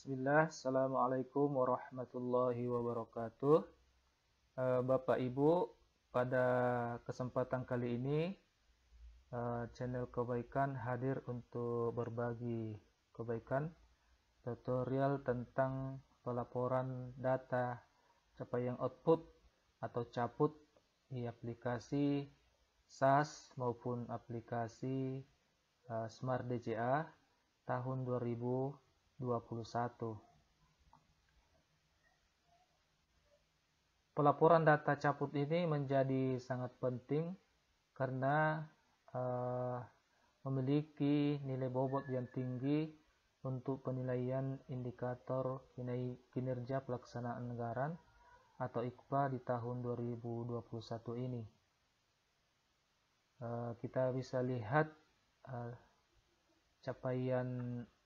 Bismillah, Assalamualaikum warahmatullahi wabarakatuh. Bapak Ibu, pada kesempatan kali ini channel Kebaikan hadir untuk berbagi kebaikan tutorial tentang pelaporan data capaian output atau caput di aplikasi SaaS maupun aplikasi Smart DCA tahun 2021. Pelaporan data caput ini menjadi sangat penting karena memiliki nilai bobot yang tinggi untuk penilaian indikator kinerja pelaksanaan anggaran atau IKPA di tahun 2021 ini. Kita bisa lihat capaian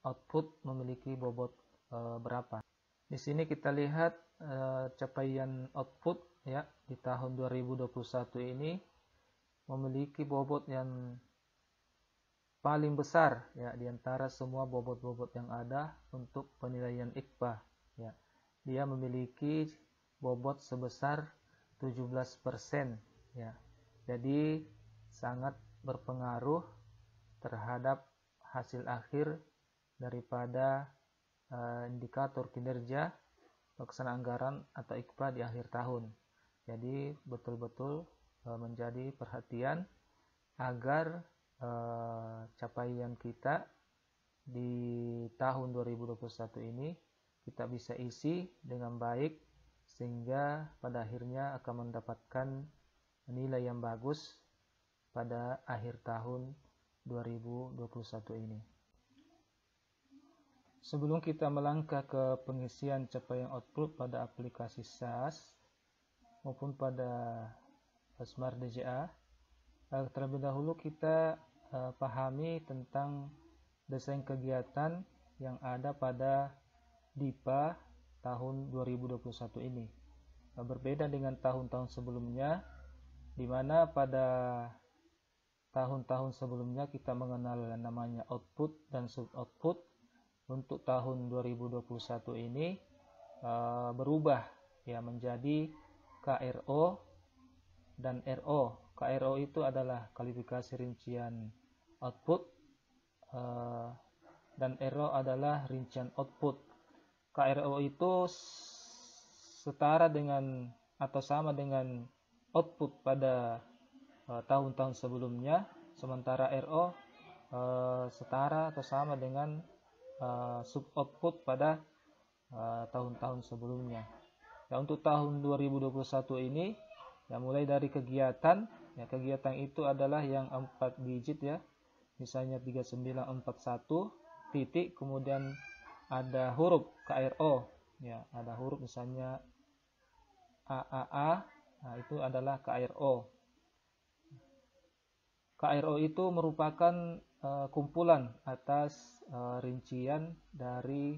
output memiliki bobot berapa. Di sini kita lihat capaian output ya di tahun 2021 ini memiliki bobot yang paling besar ya di antara semua bobot-bobot yang ada untuk penilaian IKPA ya. Dia memiliki bobot sebesar 17% ya. Jadi sangat berpengaruh terhadap hasil akhir daripada indikator kinerja pelaksanaan anggaran atau IKPA di akhir tahun. Jadi betul-betul menjadi perhatian agar capaian kita di tahun 2021 ini kita bisa isi dengan baik sehingga pada akhirnya akan mendapatkan nilai yang bagus pada akhir tahun 2021 ini. Sebelum kita melangkah ke pengisian capaian output pada aplikasi SaaS maupun pada Smart DCA, terlebih dahulu kita pahami tentang desain kegiatan yang ada pada DIPA tahun 2021 ini. Berbeda dengan tahun-tahun sebelumnya, di mana pada tahun-tahun sebelumnya kita mengenal namanya output dan sub-output. Untuk tahun 2021 ini berubah ya menjadi KRO dan RO. KRO itu adalah kualifikasi rincian output dan RO adalah rincian output. KRO itu setara dengan atau sama dengan output pada tahun-tahun sebelumnya, sementara RO setara atau sama dengan sub-output pada tahun-tahun sebelumnya. Ya, untuk tahun 2021 ini ya mulai dari kegiatan, ya kegiatan itu adalah yang 4 digit ya. Misalnya 3941 titik, kemudian ada huruf KRO ya, ada huruf misalnya AAA. Nah, itu adalah KRO. KRO itu merupakan kumpulan atas rincian dari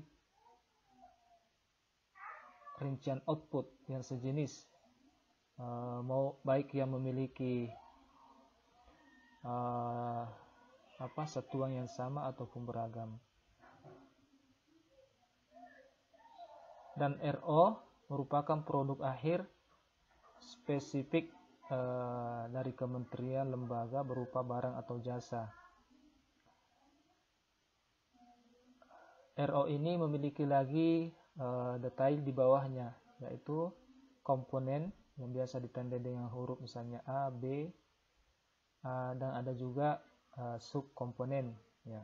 rincian output yang sejenis, mau baik yang memiliki satuan yang sama ataupun beragam. Dan RO merupakan produk akhir spesifik dari kementerian lembaga berupa barang atau jasa. RO ini memiliki lagi detail di bawahnya, yaitu komponen yang biasa ditandai dengan huruf misalnya A, B, dan ada juga subkomponen ya.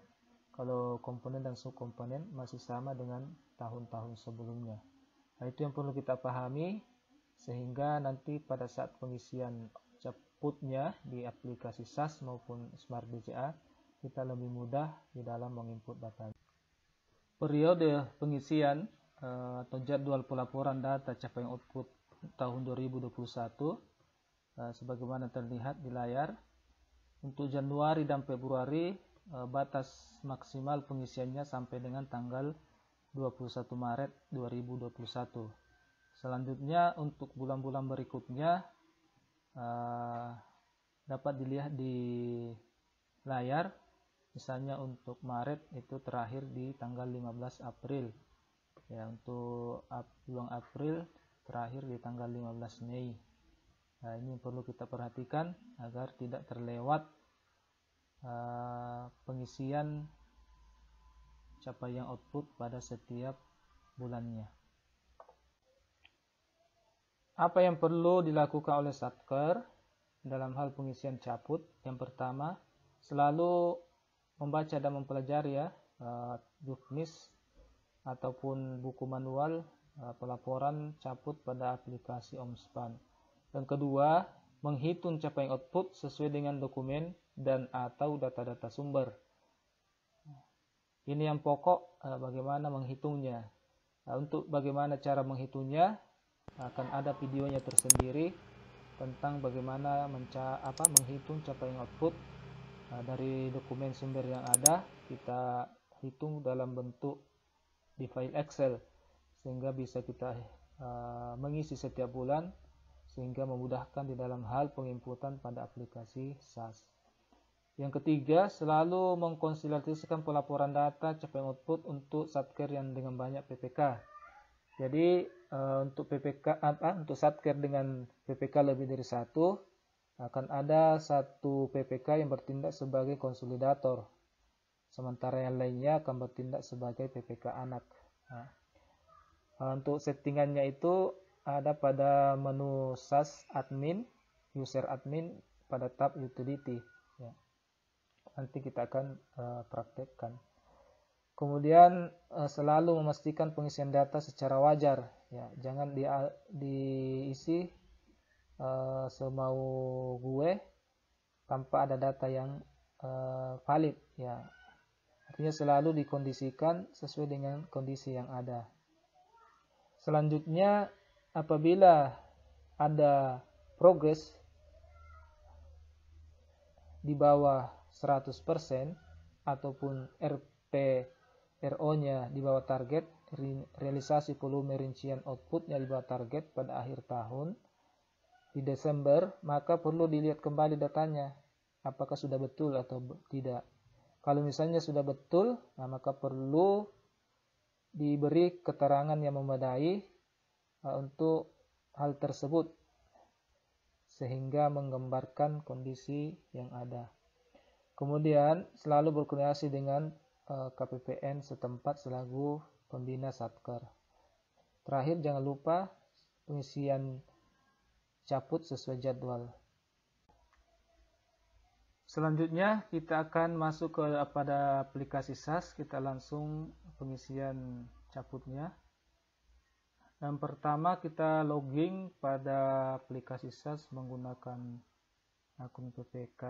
Kalau komponen dan subkomponen masih sama dengan tahun-tahun sebelumnya. Nah, itu yang perlu kita pahami sehingga nanti pada saat pengisian caputnya di aplikasi SaaS maupun Smart DCA kita lebih mudah di dalam menginput data. Periode pengisian atau jadwal pelaporan data capaian output tahun 2021 sebagaimana terlihat di layar. Untuk Januari dan Februari batas maksimal pengisiannya sampai dengan tanggal 21 Maret 2021. Selanjutnya untuk bulan-bulan berikutnya dapat dilihat di layar. Misalnya untuk Maret itu terakhir di tanggal 15 April Ya, untuk bulan April terakhir di tanggal 15 Mei. Nah, ini perlu kita perhatikan agar tidak terlewat pengisian capaian output pada setiap bulannya. Apa yang perlu dilakukan oleh Satker dalam hal pengisian caput? Yang pertama, selalu membaca dan mempelajari ya juknis ataupun buku manual pelaporan caput pada aplikasi Omspan. Yang kedua, menghitung capaian output sesuai dengan dokumen dan atau data-data sumber. Ini yang pokok, bagaimana menghitungnya. Untuk bagaimana cara menghitungnya, akan ada videonya tersendiri tentang bagaimana menghitung capaian output dari dokumen sumber yang ada. Kita hitung dalam bentuk di file Excel sehingga bisa kita mengisi setiap bulan, sehingga memudahkan di dalam hal penginputan pada aplikasi SAS. Yang ketiga, selalu mengkonsolidasikan pelaporan data capaian output untuk Satker yang dengan banyak PPK. Jadi untuk untuk Satker dengan PPK lebih dari satu, akan ada satu PPK yang bertindak sebagai konsolidator, sementara yang lainnya akan bertindak sebagai PPK anak. Untuk settingannya itu ada pada menu SAS admin, user admin pada tab utility. Ya. Nanti kita akan praktekkan. Kemudian selalu memastikan pengisian data secara wajar. Ya, jangan diisi semau gue tanpa ada data yang valid. Ya, artinya selalu dikondisikan sesuai dengan kondisi yang ada. Selanjutnya, apabila ada progres di bawah 100% ataupun RO-nya di bawah target, realisasi volume rincian outputnya di bawah target pada akhir tahun di Desember, maka perlu dilihat kembali datanya apakah sudah betul atau tidak. Kalau misalnya sudah betul, maka perlu diberi keterangan yang memadai untuk hal tersebut sehingga menggambarkan kondisi yang ada. Kemudian selalu berkoordinasi dengan KPPN setempat selaku pembina Satker. Terakhir, jangan lupa pengisian caput sesuai jadwal. Selanjutnya kita akan masuk pada aplikasi SAS. Kita langsung pengisian caputnya. Yang pertama, kita login pada aplikasi SAS menggunakan akun PPK.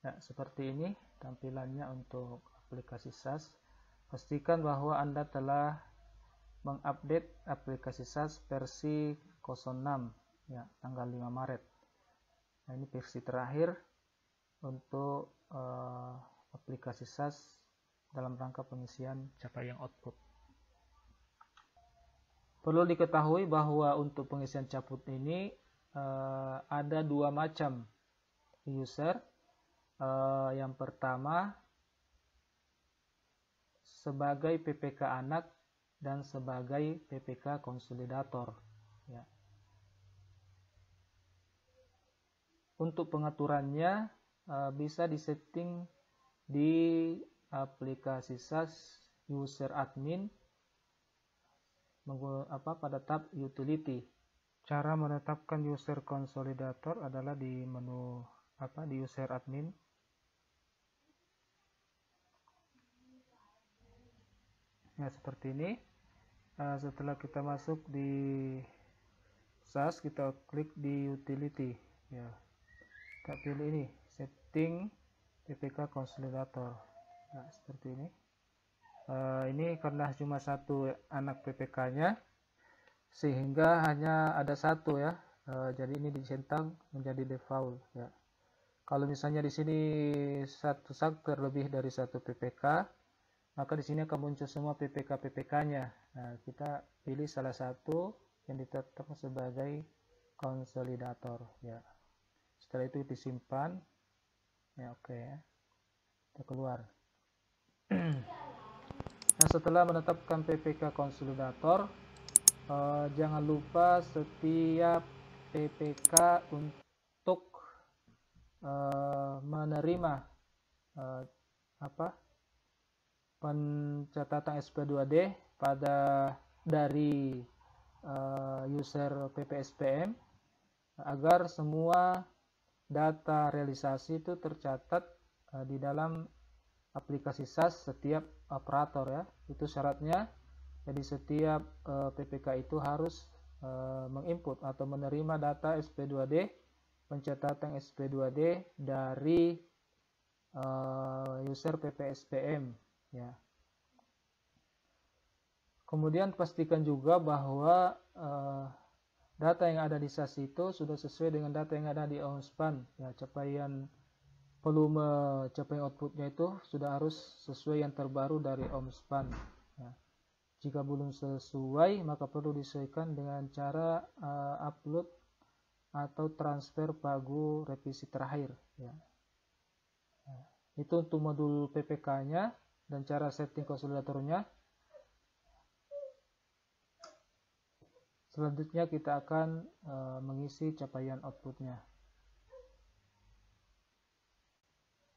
Nah, seperti ini tampilannya untuk aplikasi SAS. Pastikan bahwa Anda telah mengupdate aplikasi SAS versi 06 ya, tanggal 5 Maret. Nah, ini versi terakhir untuk aplikasi SAS dalam rangka pengisian capaian output. Perlu diketahui bahwa untuk pengisian caput ini ada dua macam user. Yang pertama sebagai PPK anak dan sebagai PPK konsolidator. Ya. Untuk pengaturannya bisa disetting di aplikasi SAS user admin pada tab utility. Cara menetapkan user konsolidator adalah di menu di user admin. Ya, seperti ini. Setelah kita masuk di SAS, kita klik di utility. Ya, kita pilih ini, setting PPK konsolidator. Nah, seperti ini. Ini karena cuma satu anak PPK-nya, sehingga hanya ada satu ya. Jadi ini dicentang menjadi default. Ya. Kalau misalnya di sini satu Satker lebih dari satu PPK, maka di sini akan muncul semua PPK-PPK-nya. Nah, kita pilih salah satu yang ditetapkan sebagai konsolidator. Ya. Setelah itu disimpan. Ya, oke ya. Kita keluar. Nah, setelah menetapkan PPK konsolidator, jangan lupa setiap PPK untuk menerima pencatatan SP2D dari user PPSPM, agar semua data realisasi itu tercatat di dalam aplikasi SAS setiap operator ya. Itu syaratnya. Jadi setiap PPK itu harus menginput atau menerima data SP2D, pencatatan SP2D dari user PPSPM ya. Kemudian pastikan juga bahwa data yang ada di SAS itu sudah sesuai dengan data yang ada di OMSPAN ya. Volume capaian outputnya itu sudah harus sesuai yang terbaru dari OMSPAN ya. Jika belum sesuai, maka perlu disesuaikan dengan cara upload atau transfer pagu revisi terakhir ya. Itu untuk modul PPK-nya dan cara setting konsolidatornya. Selanjutnya kita akan mengisi capaian outputnya.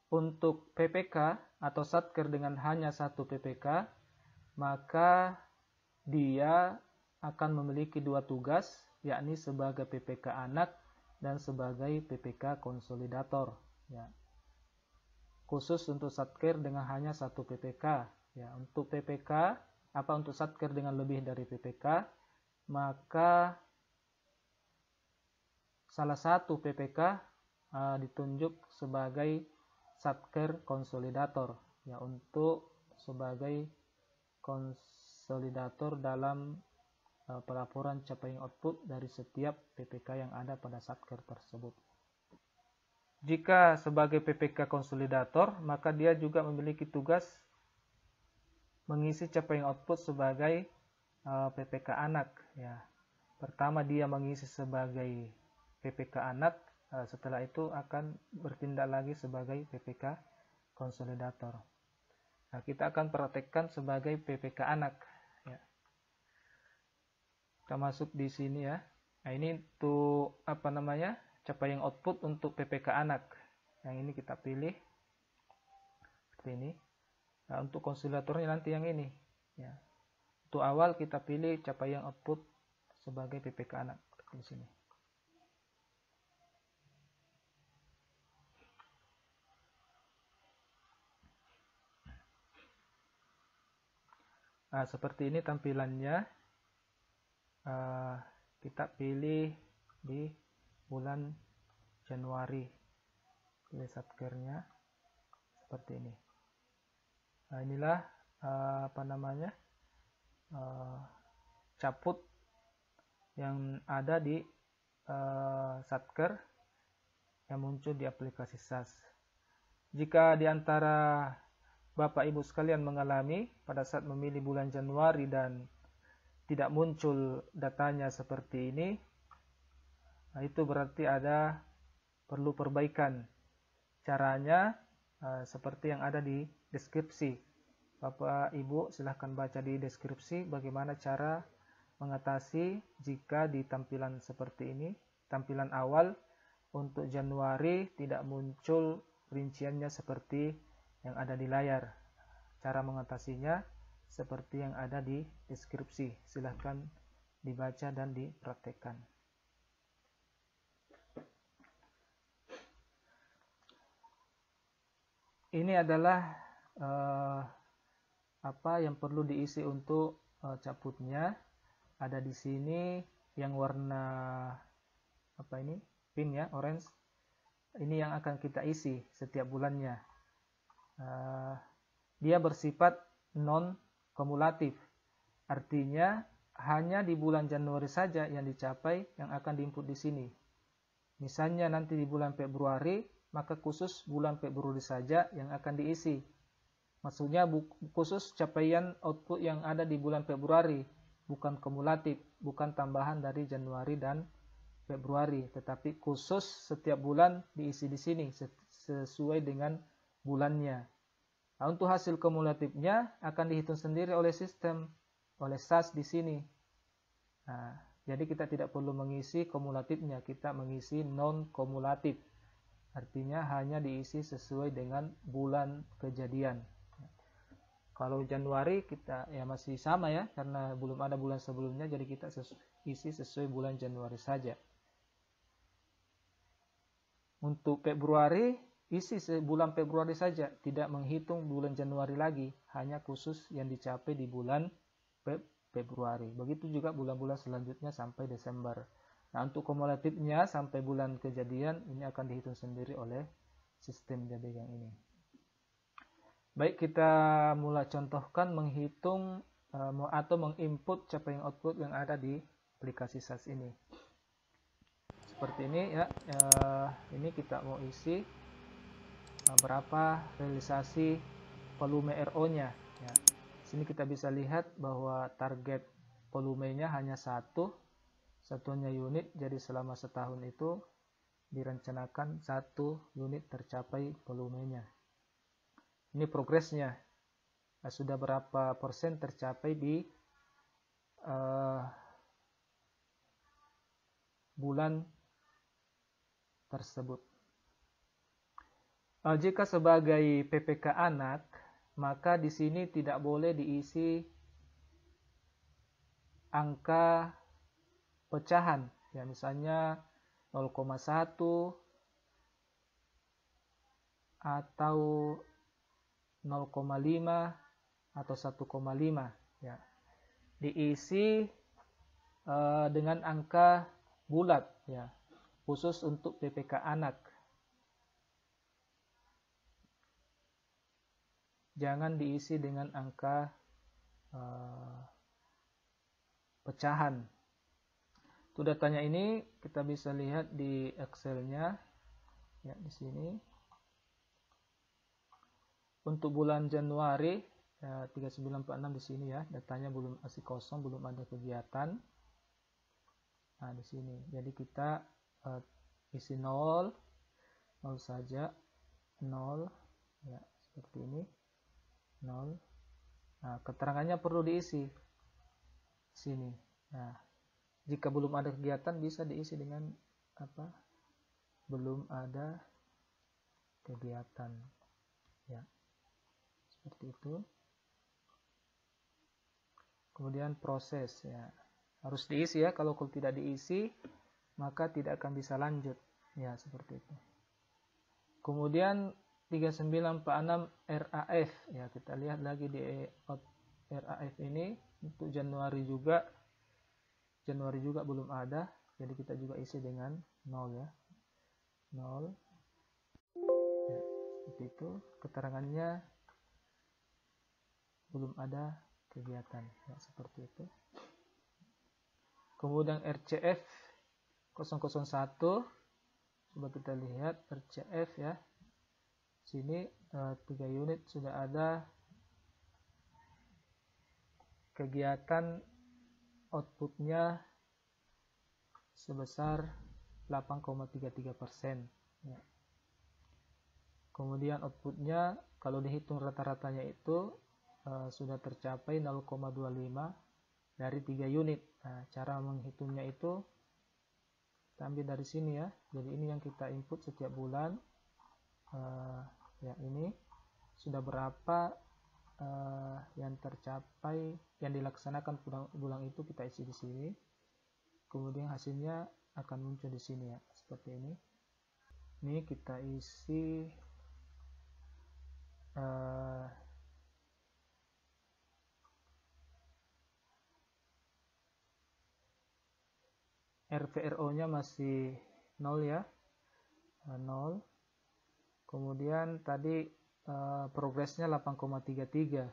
Untuk PPK atau satker dengan hanya satu PPK, maka dia akan memiliki dua tugas, yakni sebagai PPK anak dan sebagai PPK konsolidator ya. Khusus untuk satker dengan hanya satu PPK ya. Untuk satker dengan lebih dari PPK, maka salah satu PPK ditunjuk sebagai satker konsolidator ya, untuk sebagai konsolidator dalam pelaporan capaian output dari setiap PPK yang ada pada satker tersebut. Jika sebagai PPK konsolidator, maka dia juga memiliki tugas mengisi capaian output sebagai PPK anak ya. Pertama dia mengisi sebagai PPK anak, setelah itu akan bertindak lagi sebagai PPK konsolidator. Nah, kita akan praktekkan sebagai PPK anak ya. Kita masuk di sini ya. Nah, ini untuk capaian output untuk PPK anak. Yang ini kita pilih seperti ini. Nah, untuk konsolidatornya nanti yang ini ya. Untuk awal kita pilih capaian output sebagai PPK anak di sini. Nah, seperti ini tampilannya. Kita pilih di bulan Januari. Pilih satkernya seperti ini. Nah, inilah caput yang ada di satker yang muncul di aplikasi SAS. Jika di antara Bapak Ibu sekalian mengalami pada saat memilih bulan Januari dan tidak muncul datanya seperti ini, nah itu berarti ada perlu perbaikan. Caranya seperti yang ada di deskripsi. Bapak Ibu silahkan baca di deskripsi bagaimana cara mengatasi jika di tampilan seperti ini, tampilan awal untuk Januari tidak muncul rinciannya seperti yang ada di layar. Cara mengatasinya seperti yang ada di deskripsi. Silahkan dibaca dan dipraktekkan. Ini adalah apa yang perlu diisi untuk caputnya. Ada di sini yang warna pink ya, orange. Ini yang akan kita isi setiap bulannya. Dia bersifat non-kumulatif. Artinya hanya di bulan Januari saja yang dicapai yang akan diinput di sini. Misalnya nanti di bulan Februari, maka khusus bulan Februari saja yang akan diisi. Maksudnya khusus capaian output yang ada di bulan Februari, bukan kumulatif, bukan tambahan dari Januari dan Februari, tetapi khusus setiap bulan diisi di sini sesuai dengan bulannya. Nah, untuk hasil kumulatifnya akan dihitung sendiri oleh sistem, oleh SAS di sini. Nah, jadi kita tidak perlu mengisi kumulatifnya, kita mengisi non-kumulatif. Artinya hanya diisi sesuai dengan bulan kejadian. Kalau Januari kita ya masih sama ya, karena belum ada bulan sebelumnya, jadi kita isi sesuai bulan Januari saja. Untuk Februari, isi bulan Februari saja, tidak menghitung bulan Januari lagi, hanya khusus yang dicapai di bulan Februari. Begitu juga bulan-bulan selanjutnya sampai Desember. Nah, untuk kumulatifnya sampai bulan kejadian ini akan dihitung sendiri oleh sistem Jabegang ini. Baik, kita mulai contohkan menghitung atau menginput capaian output yang ada di aplikasi SAS ini. Seperti ini ya, ini kita mau isi berapa realisasi volume RO-nya. Ya. Sini kita bisa lihat bahwa target volumenya hanya satunya unit, jadi selama setahun itu direncanakan 1 unit tercapai volumenya. Ini progresnya. Nah, sudah berapa persen tercapai di bulan tersebut. Jika sebagai PPK anak, maka di sini tidak boleh diisi angka pecahan. Ya, misalnya 0,1 atau 0,5 atau 1,5 ya. Diisi dengan angka bulat ya, khusus untuk PPK anak. Jangan diisi dengan angka pecahan. Untuk datanya ini kita bisa lihat di Excel-nya ya, di sini. Untuk bulan Januari ya, 3946 di sini ya, datanya masih kosong, belum ada kegiatan. Nah, di sini. Jadi kita isi 0 saja, 0 ya, seperti ini. 0. Nah, keterangannya perlu diisi sini. Nah, jika belum ada kegiatan bisa diisi dengan apa? Belum ada kegiatan. Ya. Seperti itu. Kemudian proses ya. Harus diisi ya, kalau tidak diisi maka tidak akan bisa lanjut. Ya, seperti itu. Kemudian 3946 RAF ya, kita lihat lagi di RAF ini untuk Januari juga belum ada, jadi kita juga isi dengan 0 ya. 0 ya, seperti itu. Keterangannya belum ada kegiatan ya, seperti itu. Kemudian RCF 001, coba kita lihat RCF ya. Sini 3 unit sudah ada kegiatan, outputnya sebesar 8,33%. Ya. Kemudian outputnya kalau dihitung rata-ratanya itu sudah tercapai 0,25 dari 3 unit. Nah, cara menghitungnya itu kita ambil dari sini ya. Jadi ini yang kita input setiap bulan. Ya, ini sudah berapa yang tercapai, yang dilaksanakan bulan itu kita isi di sini. Kemudian hasilnya akan muncul di sini ya, seperti ini. Ini kita isi RVRO-nya masih 0 ya, 0. Kemudian tadi progresnya 8,33.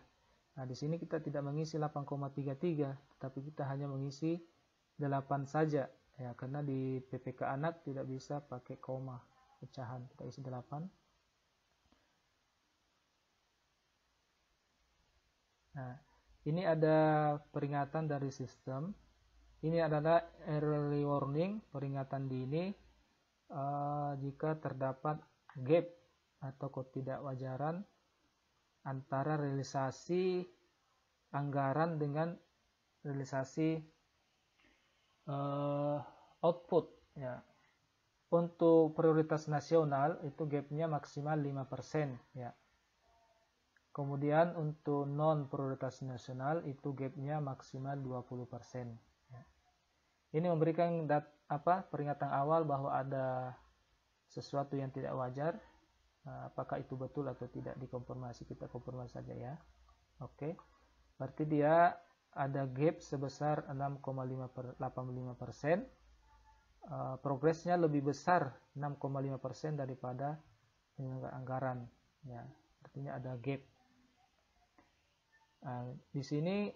Nah, di sini kita tidak mengisi 8,33, tetapi kita hanya mengisi 8 saja ya, karena di PPK anak tidak bisa pakai koma pecahan. Kita isi 8. Nah, ini ada peringatan dari sistem. Ini adalah early warning, peringatan dini jika terdapat gap atau ketidakwajaran antara realisasi anggaran dengan realisasi output ya. Untuk prioritas nasional itu gapnya maksimal 5% ya. Kemudian untuk non prioritas nasional itu gapnya maksimal 20% ya. Ini memberikan peringatan awal bahwa ada sesuatu yang tidak wajar. Apakah itu betul atau tidak dikonfirmasi, kita konfirmasi saja ya. Oke. Berarti dia ada gap sebesar 6,85%. Progresnya lebih besar 6,5% daripada anggaran ya. Artinya ada gap. Di sini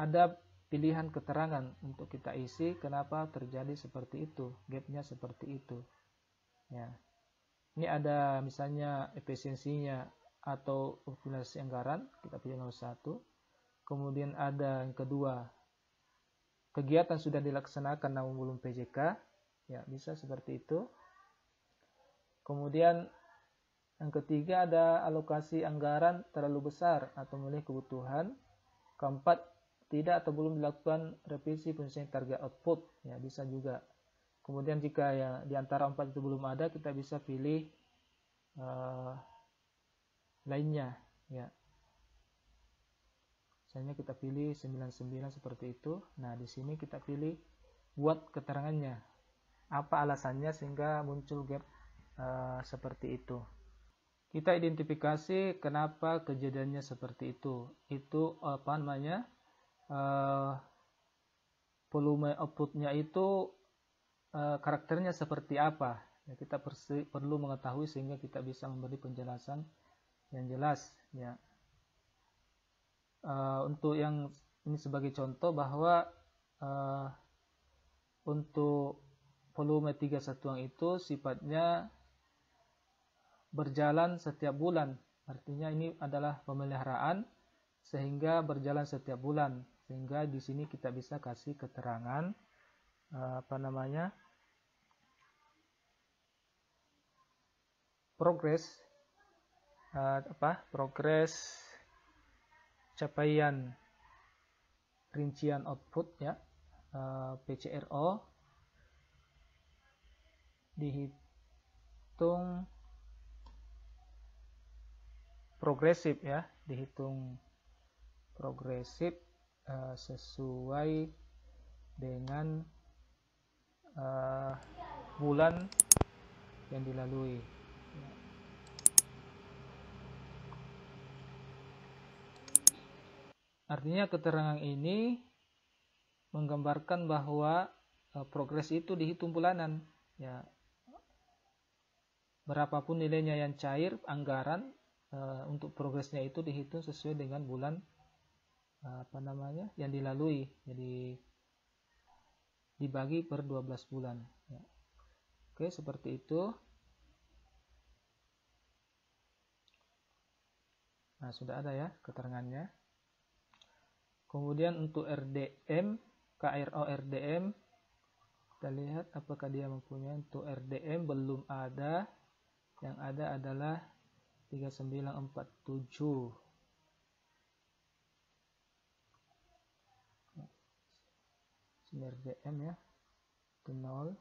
ada pilihan keterangan untuk kita isi kenapa terjadi seperti itu, gapnya seperti itu ya. Ini ada misalnya efisiensinya atau optimalisasi anggaran, kita pilih nomor 1. Kemudian ada yang kedua, kegiatan sudah dilaksanakan namun belum PJK ya, bisa seperti itu. Kemudian yang ketiga ada alokasi anggaran terlalu besar atau melebihi kebutuhan. Keempat, tidak atau belum dilakukan revisi penyelesaian target output ya, bisa juga. Kemudian jika ya di antara 4 itu belum ada, kita bisa pilih lainnya ya. Misalnya kita pilih 99 seperti itu. Nah, di sini kita pilih buat keterangannya. Apa alasannya sehingga muncul gap seperti itu. Kita identifikasi kenapa kejadiannya seperti itu. Itu volume outputnya itu karakternya seperti apa. Ya, kita perlu mengetahui sehingga kita bisa memberi penjelasan yang jelas ya. Untuk yang ini sebagai contoh bahwa untuk volume 3 satuan itu sifatnya berjalan setiap bulan. Artinya ini adalah pemeliharaan sehingga berjalan setiap bulan. Sehingga di sini kita bisa kasih keterangan progres capaian rincian output ya, PCRO dihitung progresif ya, dihitung progresif sesuai dengan bulan yang dilalui. Artinya keterangan ini menggambarkan bahwa progres itu dihitung bulanan ya. Berapapun nilainya yang cair anggaran, untuk progresnya itu dihitung sesuai dengan bulan yang dilalui. Jadi dibagi per 12 bulan ya. Oke, seperti itu. Nah, sudah ada ya keterangannya. Kemudian untuk RDM, KRO RDM, kita lihat apakah dia mempunyai. Untuk RDM belum ada. Yang ada adalah 3947. RDM ya, itu 0.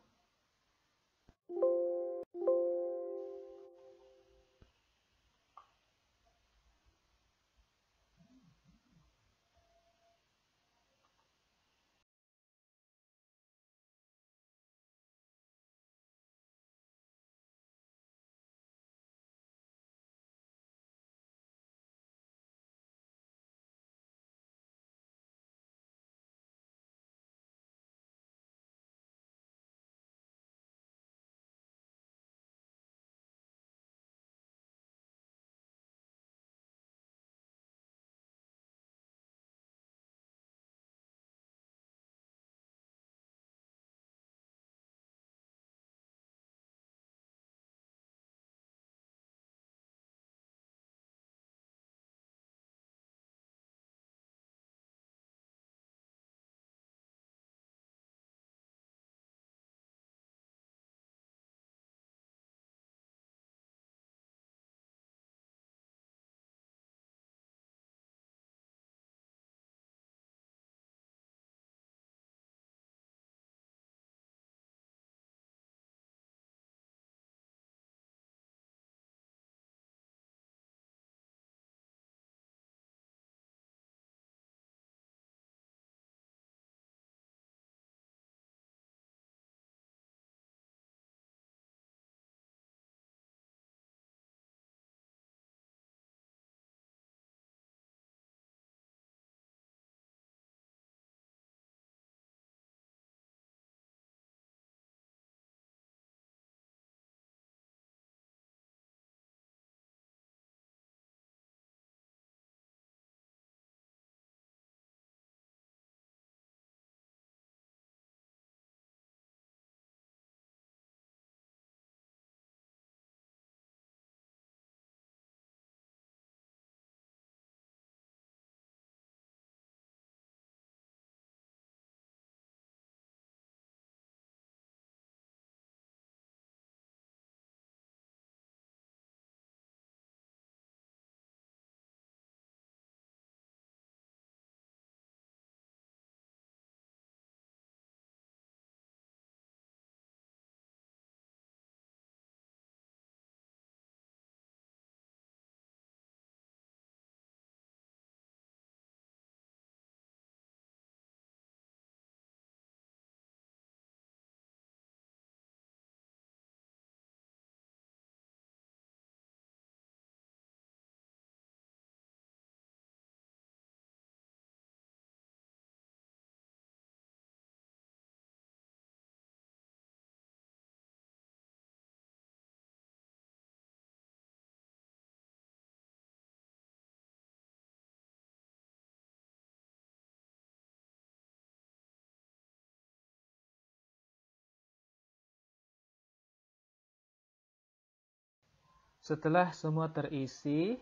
setelah semua terisi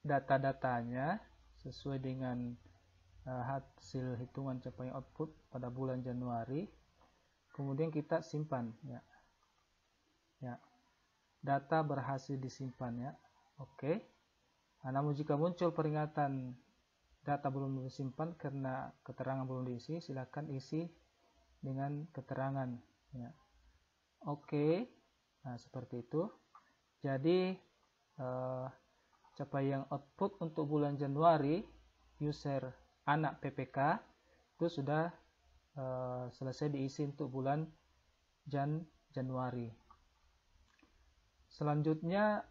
data-datanya sesuai dengan hasil hitungan capaian output pada bulan Januari, kemudian kita simpan ya. Data berhasil disimpan ya. Oke. Nah, namun jika muncul peringatan data belum disimpan karena keterangan belum diisi, silakan isi dengan keterangan ya. Oke. Nah, seperti itu. Jadi capaian output untuk bulan Januari user anak PPK itu sudah selesai diisi untuk bulan Januari. Selanjutnya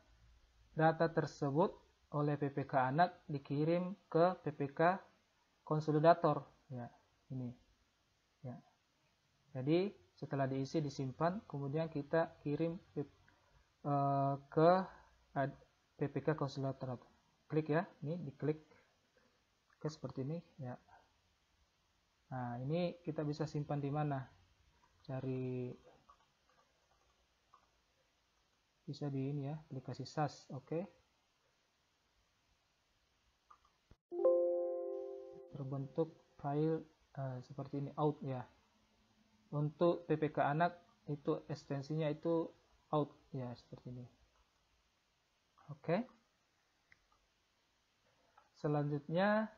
data tersebut oleh PPK anak dikirim ke PPK konsolidator ya, ini ya. Jadi setelah diisi disimpan, kemudian kita kirim ke PPK konsolidator. Klik ya, ini diklik ke seperti ini ya. Nah, ini kita bisa simpan di mana? Cari, bisa di ini ya, aplikasi SAS. Oke. Terbentuk file seperti ini, out ya. Untuk PPK anak itu ekstensinya itu out ya, seperti ini. Oke. Selanjutnya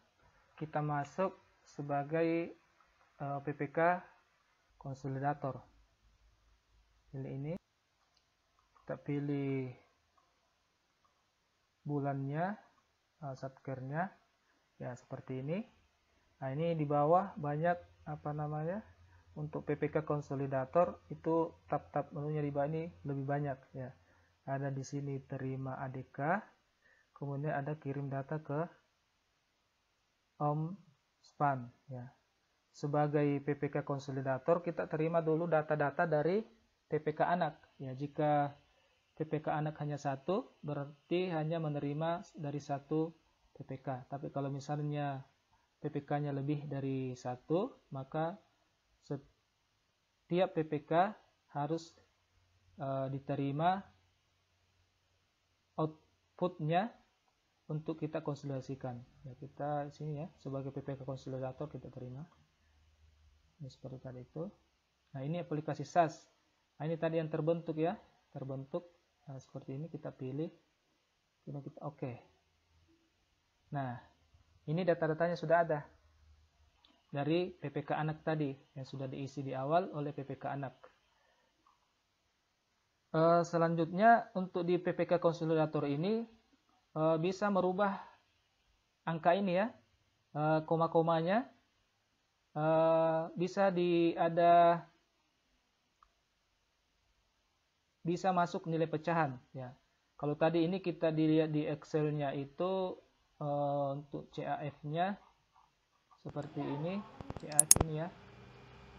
kita masuk sebagai PPK konsolidator. Pilih ini, kita pilih bulannya, satkernya ya, seperti ini. Nah, ini di bawah banyak untuk PPK konsolidator itu tab-tab menunya di bawah ini lebih banyak ya. Ada di sini terima ADK, kemudian ada kirim data ke OMSPAN ya. Sebagai PPK konsolidator kita terima dulu data-data dari PPK anak ya. Jika PPK anak hanya satu, berarti hanya menerima dari satu PPK. Tapi kalau misalnya PPK-nya lebih dari satu, maka setiap PPK harus diterima outputnya untuk kita konsolidasikan. Ya, kita sini ya, sebagai PPK konsolidator kita terima. Ini seperti tadi itu. Nah, ini aplikasi SAS. Nah, ini tadi yang terbentuk ya, terbentuk. Nah, seperti ini kita pilih, kita oke. Nah, ini data-datanya sudah ada dari PPK anak tadi yang sudah diisi di awal oleh PPK anak. Selanjutnya untuk di PPK konsolidator ini bisa merubah angka ini ya, koma-komanya bisa masuk nilai pecahan ya. Kalau tadi ini kita dilihat di Excel-nya itu untuk CAF-nya seperti ini, CAF ini ya.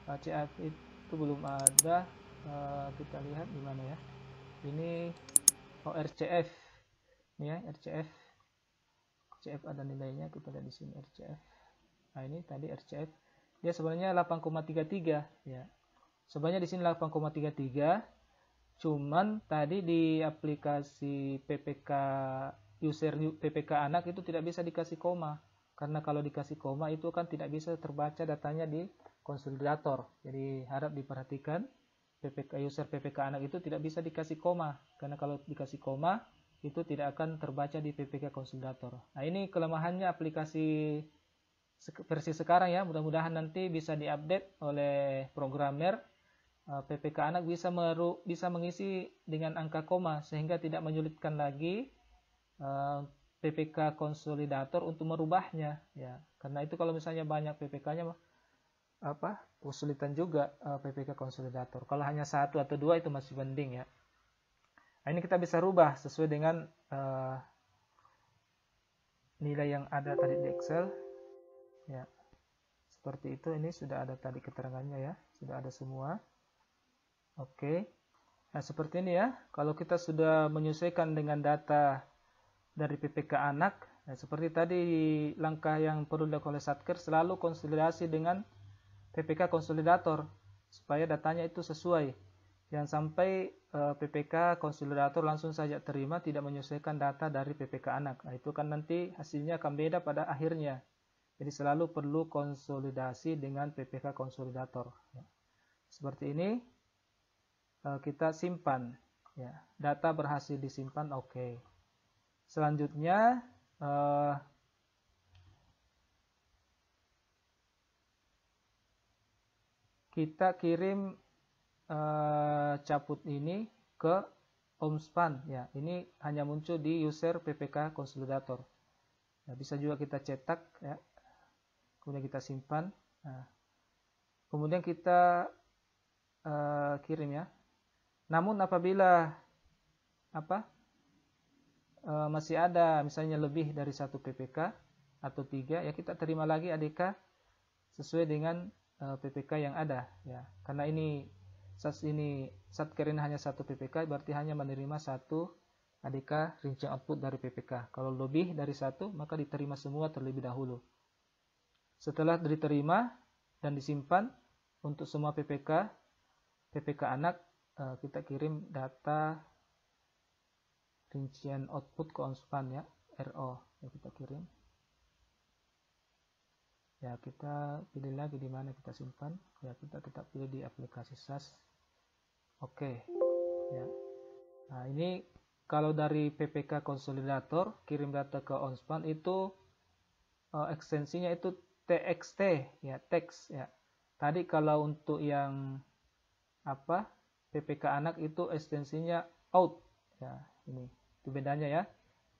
CAF itu belum ada, kita lihat di mana ya. Ini RCF. Ini ya, RCF. RCF ada nilainya, kita lihat di sini RCF. Nah, ini tadi RCF. Dia sebenarnya 8,33 ya. Sebenarnya di sini 8,33. Cuman tadi di aplikasi PPK user PPK anak itu tidak bisa dikasih koma, karena kalau dikasih koma itu kan tidak bisa terbaca datanya di konsolidator. Jadi harap diperhatikan, PPK user PPK anak itu tidak bisa dikasih koma, karena kalau dikasih koma itu tidak akan terbaca di PPK konsolidator. Nah, ini kelemahannya aplikasi versi sekarang ya. Mudah-mudahan nanti bisa diupdate oleh programmer. PPK anak bisa mengisi dengan angka koma sehingga tidak menyulitkan lagi PPK konsolidator untuk merubahnya ya. Karena itu kalau misalnya banyak PPK-nya kesulitan juga PPK konsolidator. Kalau hanya satu atau dua itu masih mending ya. Nah, ini kita bisa rubah sesuai dengan nilai yang ada tadi di Excel ya. Seperti itu, ini sudah ada tadi keterangannya ya, sudah ada semua. Oke. Nah, seperti ini ya. Kalau kita sudah menyesuaikan dengan data dari PPK anak, nah seperti tadi langkah yang perlu dilakukan oleh Satker, selalu konsolidasi dengan PPK konsolidator supaya datanya itu sesuai. Jangan sampai PPK konsolidator langsung saja terima tidak menyesuaikan data dari PPK anak. Nah, itu kan nanti hasilnya akan beda pada akhirnya. Jadi selalu perlu konsolidasi dengan PPK konsolidator. Seperti ini kita simpan. Ya, data berhasil disimpan, oke. Selanjutnya kita kirim caput ini ke Omspan. Ya, ini hanya muncul di user PPK konsolidator. Nah, bisa juga kita cetak, ya. Kemudian kita simpan. Nah, kemudian kita kirim, ya. Namun apabila masih ada misalnya lebih dari satu PPK atau 3, ya kita terima lagi ADK sesuai dengan PPK yang ada, ya. Karena ini Satker ini hanya satu PPK, berarti hanya menerima satu ADK rincian output dari PPK. Kalau lebih dari satu, maka diterima semua terlebih dahulu. Setelah diterima dan disimpan untuk semua PPK anak, kita kirim data rincian output ke Omspan, ya, RO, ya, kita kirim. Ya, kita pilih lagi di mana kita simpan. Ya, kita tetap pilih di aplikasi SAS. Oke. Ya. Nah, ini kalau dari PPK konsolidator kirim data ke Omspan itu ekstensinya itu TXT, ya, teks, ya. Tadi kalau untuk yang PPK anak itu ekstensinya out, ya. Ini itu bedanya, ya.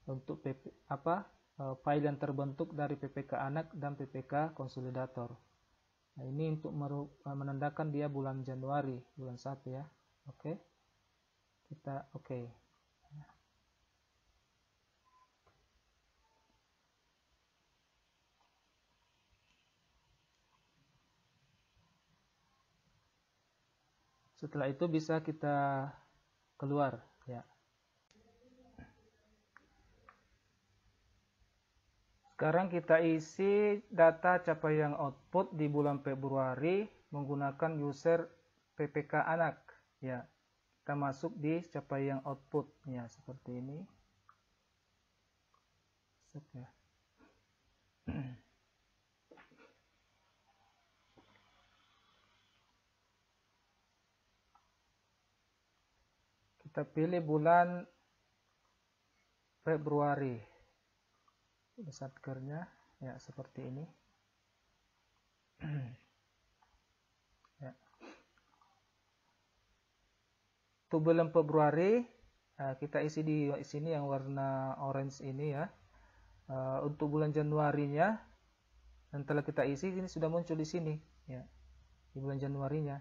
Untuk file yang terbentuk dari PPK anak dan PPK konsolidator. Nah, ini untuk menandakan dia bulan Januari, bulan 1, ya. Oke. Kita oke. Setelah itu bisa kita keluar, ya. Sekarang kita isi data capaian output di bulan Februari menggunakan user PPK anak, ya. Kita masuk di capaian output, ya, seperti ini. Ya. Kita pilih bulan Februari. Satkernya, ya, seperti ini. Ya. Untuk bulan Februari kita isi di sini yang warna orange ini, ya. Untuk bulan Januarinya, dan setelah kita isi ini sudah muncul di sini, ya, di bulan Januarinya,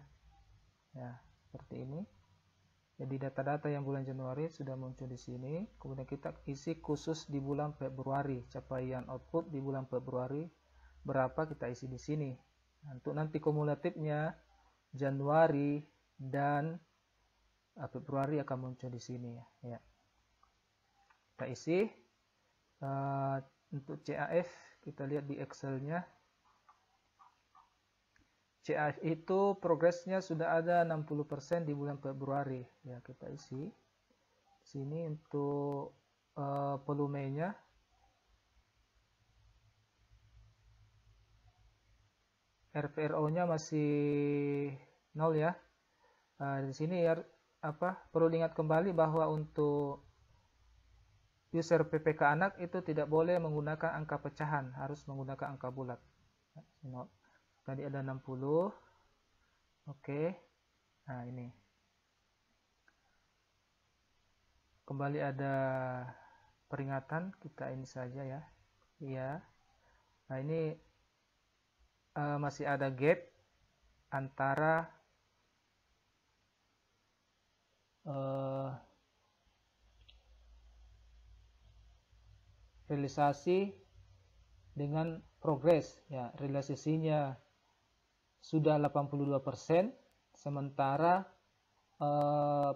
ya, seperti ini. Jadi data-data yang bulan Januari sudah muncul di sini. Kemudian kita isi khusus di bulan Februari, capaian output di bulan Februari berapa kita isi di sini. Nah, untuk nanti kumulatifnya Januari dan Februari akan muncul di sini, ya. Kita isi. Untuk CAF kita lihat di Excelnya. CAF itu progresnya sudah ada 60% di bulan Februari, ya, kita isi sini. Untuk volumenya RVRO-nya masih 0, ya. Di sini, ya, perlu diingat kembali bahwa untuk user PPK anak itu tidak boleh menggunakan angka pecahan, harus menggunakan angka bulat. Tadi ada 60. Oke. Nah, ini. Kembali ada peringatan, kita ini saja, ya. Iya. Nah, ini masih ada gap antara realisasi dengan progres, ya. Realisasinya sudah 82%, sementara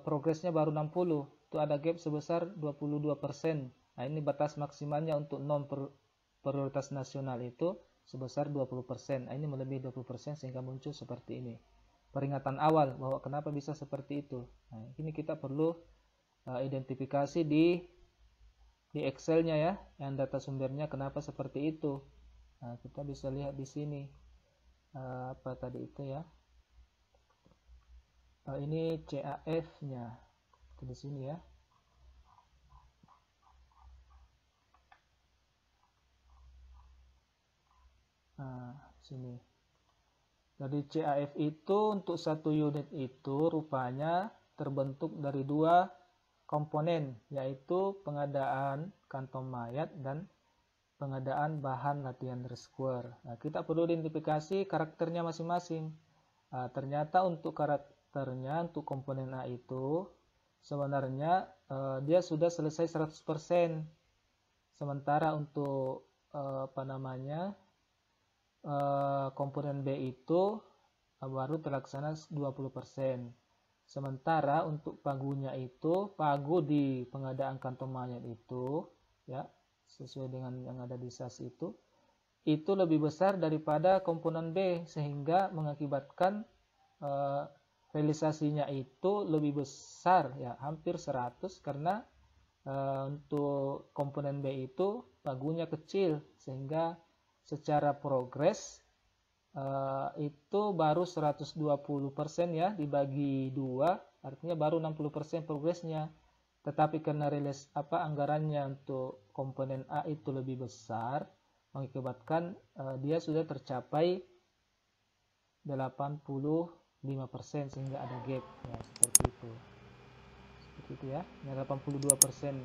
progresnya baru 60. Itu ada gap sebesar 22%. Nah, ini batas maksimalnya untuk non prioritas nasional itu sebesar 20%. Nah, ini melebihi 20% sehingga muncul seperti ini. peringatan awal bahwa kenapa bisa seperti itu. Nah, ini kita perlu identifikasi di Excel-nya ya, yang data sumbernya kenapa seperti itu. Nah, kita bisa lihat di sini apa tadi itu ya. Ini CAF-nya di sini ya. Nah, sini. Jadi CAF itu untuk satu unit itu rupanya terbentuk dari dua komponen, yaitu pengadaan kantong mayat dan pengadaan bahan latihan rescuer. Nah, kita perlu identifikasi karakternya masing-masing. Nah, ternyata untuk karakternya, untuk komponen A itu sebenarnya dia sudah selesai 100%. Sementara untuk komponen B itu baru terlaksana 20%. Sementara untuk pagunya itu, pagu di pengadaan kantong mayat itu ya, sesuai dengan yang ada di SAS itu lebih besar daripada komponen B, sehingga mengakibatkan realisasinya itu lebih besar ya, hampir 100, karena untuk komponen B itu pagunya kecil, sehingga secara progres itu baru 120% ya, dibagi 2 artinya baru 60% progresnya. Tetapi karena anggarannya untuk komponen A itu lebih besar, mengakibatkan dia sudah tercapai 85%, sehingga ada gap ya, seperti itu ya. Nah, 82%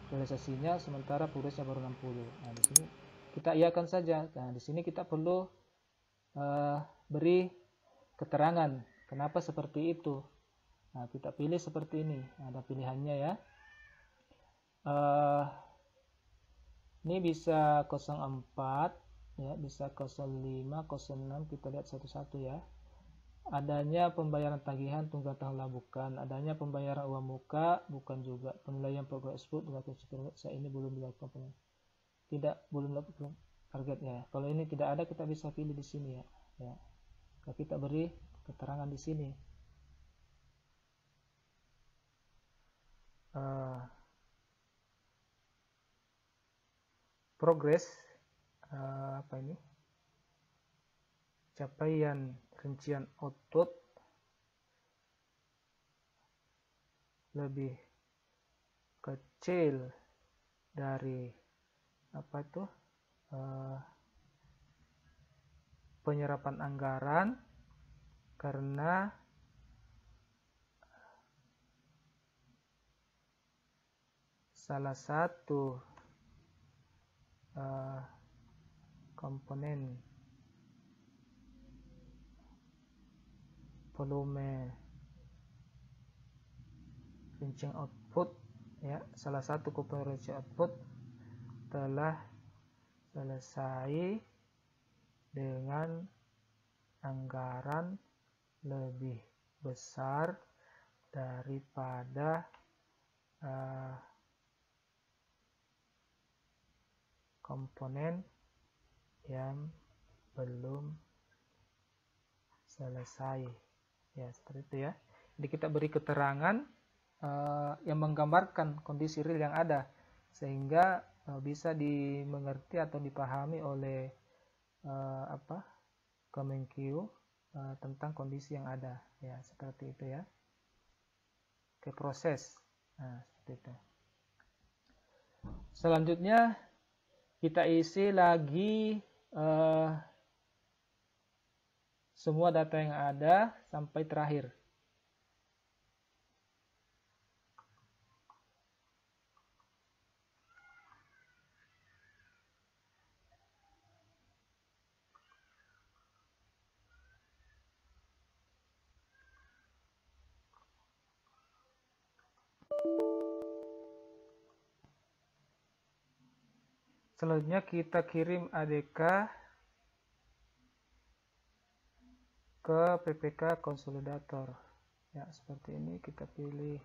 realisasinya, sementara progresnya baru 60. Nah, di sini kita iakan saja. Nah, di sini kita perlu beri keterangan kenapa seperti itu. Nah, kita pilih seperti ini. Ada pilihannya ya. Ini bisa 04 ya, bisa 05, 06, kita lihat satu-satu ya. Adanya pembayaran tagihan tunggal tahunlah bukan, adanya pembayaran uang muka bukan juga, penilaian program export saya ini belum dilakukan, belum dilakukan targetnya. Kalau ini tidak ada, kita bisa pilih di sini ya. Kita beri keterangan di sini. Progres apa ini? Capaian rincian output lebih kecil dari apa itu? Penyerapan anggaran karena salah satu komponen volume rincian output ya, salah satu komponen rincian output telah selesai dengan anggaran lebih besar daripada komponen yang belum selesai ya, seperti itu ya. Jadi kita beri keterangan yang menggambarkan kondisi real yang ada, sehingga bisa dimengerti atau dipahami oleh Kemenkeu tentang kondisi yang ada ya, seperti itu ya. Oke, proses. Nah, seperti itu. Selanjutnya kita isi lagi semua data yang ada sampai terakhir. Selanjutnya kita kirim ADK ke PPK konsolidator ya, seperti ini. Kita pilih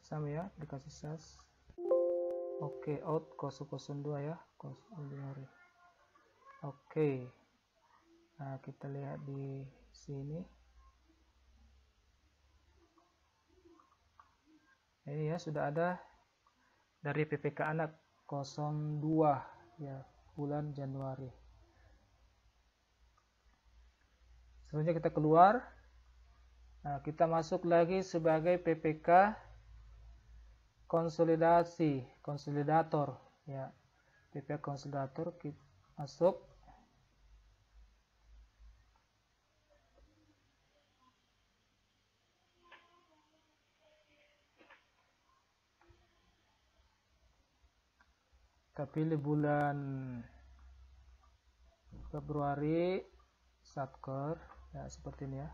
sama ya, dikasih SAS. Oke, out 002 ya, oke. Nah, kita lihat di sini Ini ya sudah ada dari PPK anak 02 ya, bulan Januari. Selanjutnya kita keluar. Nah, kita masuk lagi sebagai PPK konsolidator ya. PPK konsolidator kita masuk. Kita pilih bulan Februari Satker ya, seperti ini ya.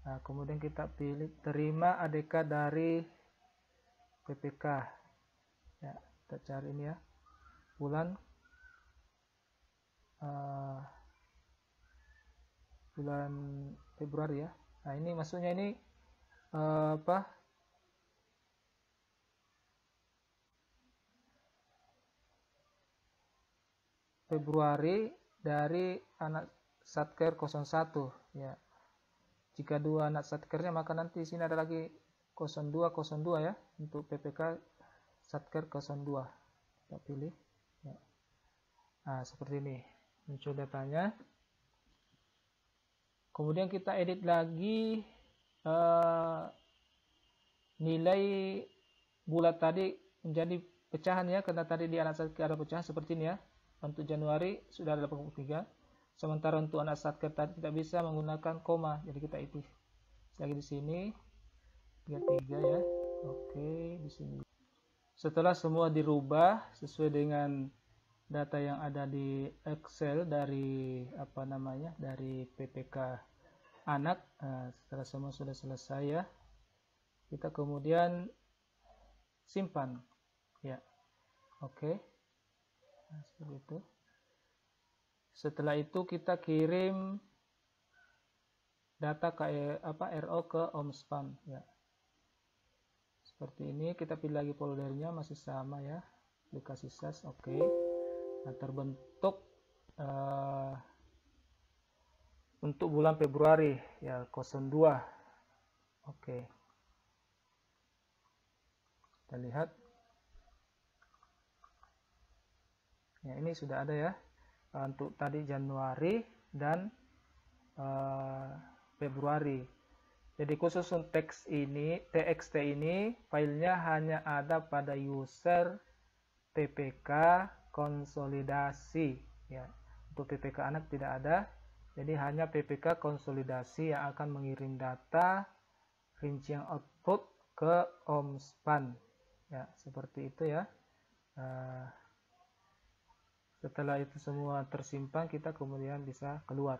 Nah, kemudian kita pilih terima ADK dari PPK ya, kita cari ini ya, bulan Februari ya. Nah, ini maksudnya ini Februari dari anak Satker 01 ya. Jika dua anak Satkernya maka nanti sini ada lagi 02 ya untuk PPK Satker 02. Kita pilih ya. Nah, seperti ini muncul datanya. Kemudian kita edit lagi nilai bulat tadi menjadi pecahan ya, karena tadi di anak Satker ada pecahan seperti ini ya. Untuk Januari sudah ada 83. Sementara untuk anak Satker tadi tidak bisa menggunakan koma, jadi kita itu lagi di sini 33 ya. Oke, di sini. Setelah semua dirubah sesuai dengan data yang ada di Excel dari dari PPK anak. Nah, setelah semua sudah selesai ya, kita kemudian simpan ya. Oke. Nah, seperti itu. Setelah itu kita kirim data RO ke Omspan ya. Seperti ini, kita pilih lagi foldernya masih sama ya. Aplikasi SAS, oke. Nah, terbentuk untuk bulan Februari ya 02. Oke. Kita lihat. Ya, ini sudah ada ya. Untuk tadi Januari dan Februari. Jadi khusus untuk TXT ini filenya hanya ada pada user PPK konsolidasi ya. Untuk PPK anak tidak ada. Jadi hanya PPK konsolidasi yang akan mengirim data rincian output ke Omspan ya, seperti itu ya. Setelah itu semua tersimpan, kita kemudian bisa keluar.